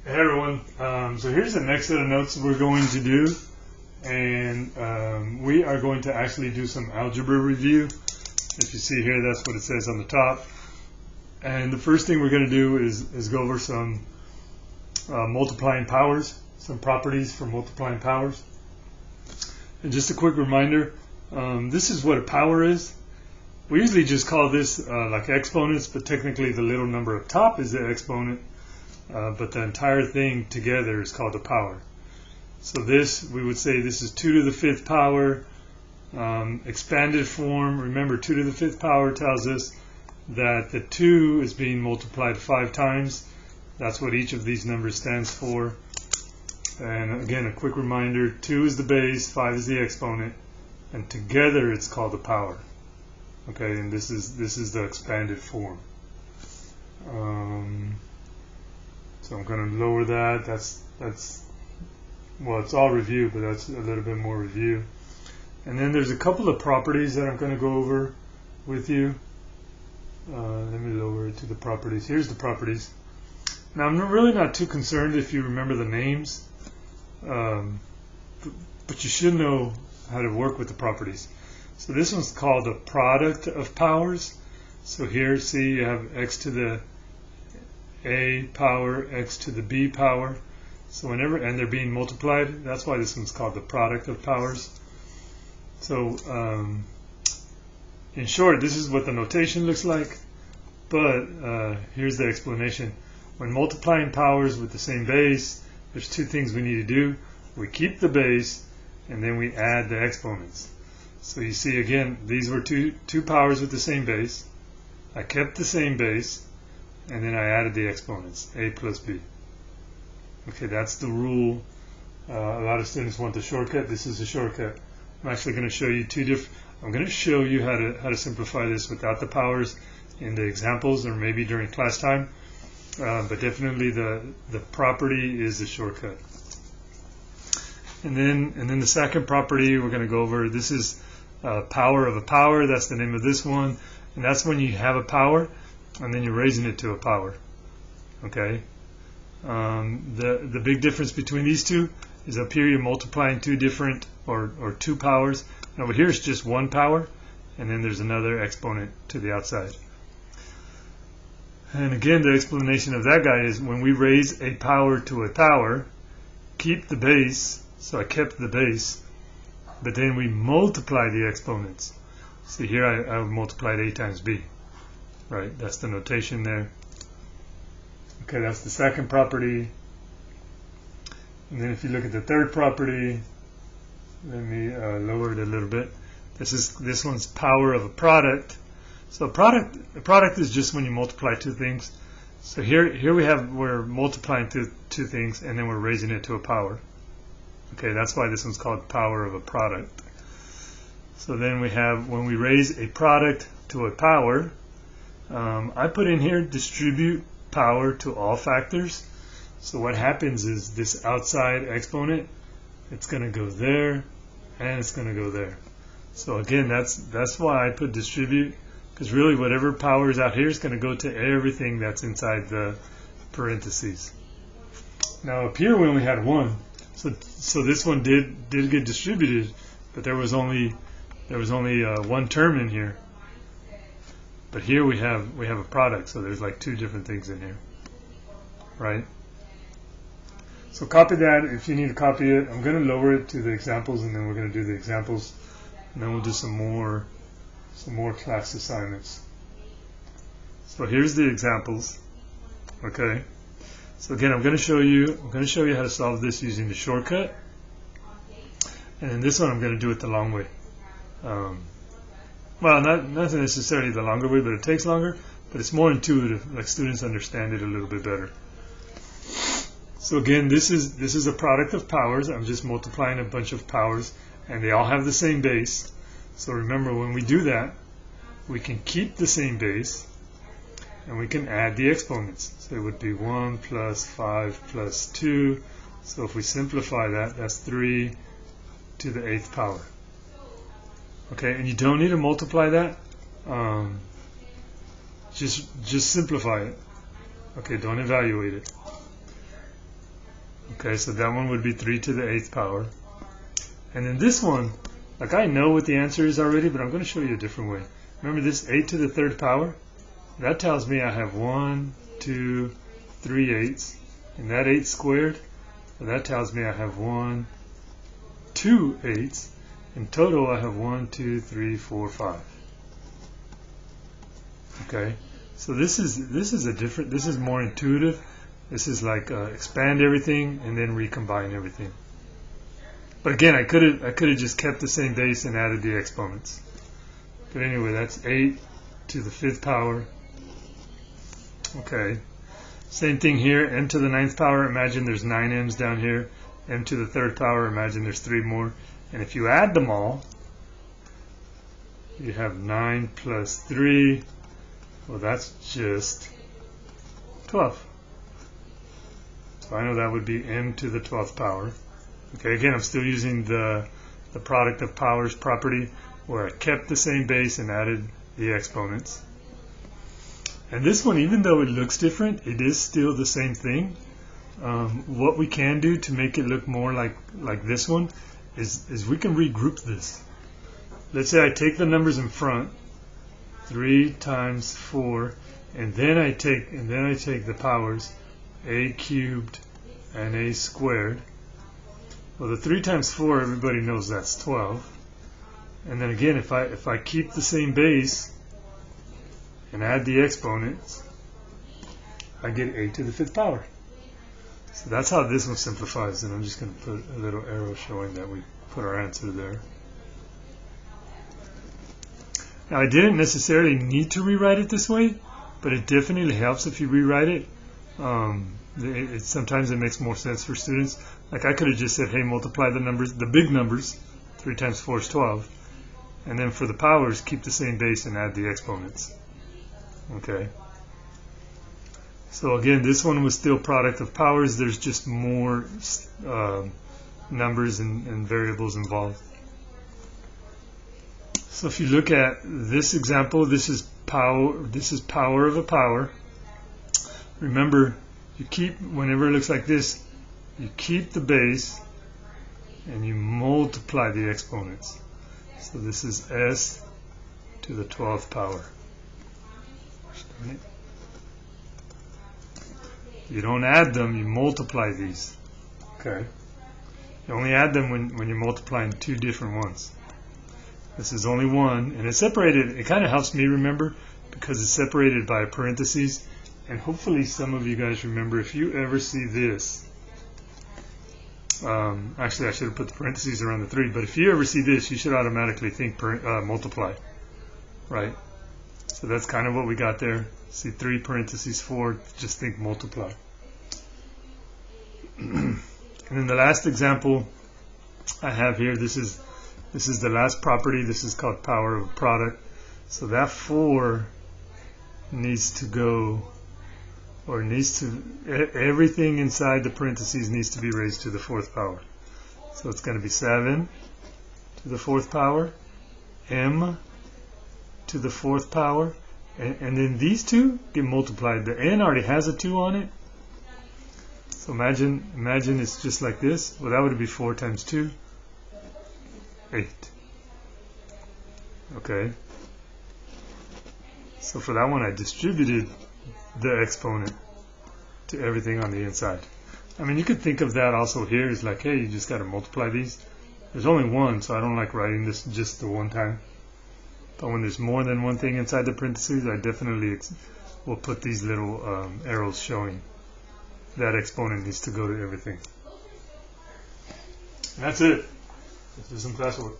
Hey everyone, so here's the next set of notes we're going to do, and we are going to actually do some algebra review. If you see here, that's what it says on the top. And the first thing we're going to do is go over some multiplying powers, some properties for multiplying powers. And just a quick reminder, this is what a power is. We usually just call this like exponents, but technically the little number up top is the exponent. But the entire thing together is called a power. So this, we would say this is 2 to the 5th power, expanded form. Remember, 2 to the 5th power tells us that the 2 is being multiplied 5 times. That's what each of these numbers stands for. And again, a quick reminder, 2 is the base, 5 is the exponent, and together it's called a power. Okay, and this is the expanded form. So I'm going to lower that. That's well, it's all review, but that's a little bit more review. And then there's a couple of properties that I'm going to go over with you. Let me lower it to the properties. Here's the properties. Now I'm really not too concerned if you remember the names, but you should know how to work with the properties. So this one's called the product of powers. So here, see, you have x to the a power, x to the b power. So whenever, and they're being multiplied, that's why this one's called the product of powers. So in short, this is what the notation looks like, but here's the explanation. When multiplying powers with the same base, there's two things we need to do. We keep the base, and then we add the exponents. So you see, again, these were two powers with the same base. I kept the same base, and then I added the exponents, a plus b. Okay, that's the rule. A lot of students want the shortcut. This is a shortcut. I'm actually going to show you I'm going to show you how to simplify this without the powers in the examples, or maybe during class time. But definitely the property is the shortcut. And then the second property we're going to go over. This is power of a power. That's the name of this one, and that's when you have a power and then you're raising it to a power. Okay. The big difference between these two is up here you're multiplying two different or two powers. Now over here it's just one power, and then there's another exponent to the outside. And again, the explanation of that guy is when we raise a power to a power, keep the base. So I kept the base, but then we multiply the exponents. See here, I multiplied a times b. Right, that's the notation there. Okay, that's the second property. And then if you look at the third property, let me lower it a little bit. This one's power of a product. So a product is just when you multiply two things. So here we're multiplying two things, and then we're raising it to a power. Okay, that's why this one's called power of a product. So then we have, when we raise a product to a power, I put in here distribute power to all factors. So what happens is this outside exponent, it's going to go there, and it's going to go there. So again, that's why I put distribute, because really whatever power is out here is going to go to everything that's inside the parentheses. Now up here we only had one. So this one did get distributed, but there was only one term in here. But here we have a product, so there's like two different things in here, right? So copy that if you need to copy it. I'm going to lower it to the examples, and then we're going to do the examples, and then we'll do some more class assignments. So here's the examples. Okay. So again, I'm going to show you how to solve this using the shortcut, and then this one I'm going to do it the long way. Well, not necessarily the longer way, but it takes longer, but it's more intuitive. Like students understand it a little bit better. So again, this is a product of powers. I'm just multiplying a bunch of powers, and they all have the same base. So remember, when we do that, we can keep the same base, and we can add the exponents. So it would be 1 plus 5 plus 2. So if we simplify that, that's 3 to the 8th power. Okay, and you don't need to multiply that. Just simplify it. Okay, don't evaluate it. Okay, so that one would be 3 to the 8th power. And then this one, like I know what the answer is already, but I'm going to show you a different way. Remember this 8 to the 3rd power? That tells me I have 1, 2, 3 8s. And that 8 squared, well, that tells me I have 1, 2 8s. In total, I have 1, 2, 3, 4, 5. Okay, so this is a different. This is more intuitive. This is like expand everything and then recombine everything. But again, I could have just kept the same base and added the exponents. But anyway, that's 8 to the 5th power. Okay. Same thing here, m to the 9th power, imagine there's 9 m's down here. M to the 3rd power, imagine there's 3 more. And if you add them all, you have 9 plus 3. Well, that's just 12. So I know that would be m to the 12th power. Okay, again, I'm still using the product of powers property, where I kept the same base and added the exponents. And this one, even though it looks different, it is still the same thing. What we can do to make it look more like this one is we can regroup this. Let's say I take the numbers in front, 3 times 4, and then I take the powers, a cubed and a squared. Well, the 3 times 4, everybody knows that's 12. And then again, if I keep the same base and add the exponents, I get a to the 5th power. So that's how this one simplifies, and I'm just going to put a little arrow showing that we put our answer there. Now, I didn't necessarily need to rewrite it this way, but it definitely helps if you rewrite it. Sometimes it makes more sense for students. Like I could have just said, hey, multiply the numbers, the big numbers, 3 times 4 is 12. And then for the powers, keep the same base and add the exponents. Okay. So again, this one was still product of powers. There's just more numbers and variables involved. So if you look at this example, this is power of a power. Remember, you keep, whenever it looks like this, you keep the base and you multiply the exponents. So this is s to the 12th power. You don't add them, you multiply these. Okay. You only add them when you're multiplying two different ones. This is only one, and it's separated. It kind of helps me remember because it's separated by parentheses. And hopefully some of you guys remember, if you ever see this, actually I should have put the parentheses around the 3, but if you ever see this, you should automatically think multiply, right? So that's kind of what we got there. See 3 parentheses 4, just think multiply. And then the last example I have here, this is the last property. This is called power of a product. So that 4 needs to go, or everything inside the parentheses needs to be raised to the 4th power. So it's going to be 7 to the 4th power, m to the 4th power, and then these two get multiplied. The n already has a 2 on it. So imagine it's just like this. Well, that would be 4 times 2, 8. Okay. So for that one, I distributed the exponent to everything on the inside. I mean, you could think of that also here as like, hey, you just got to multiply these. There's only one, so I don't like writing this just the one time. But when there's more than one thing inside the parentheses, I definitely will put these little arrows showing that exponent needs to go to everything. And that's it. Let's do some classwork.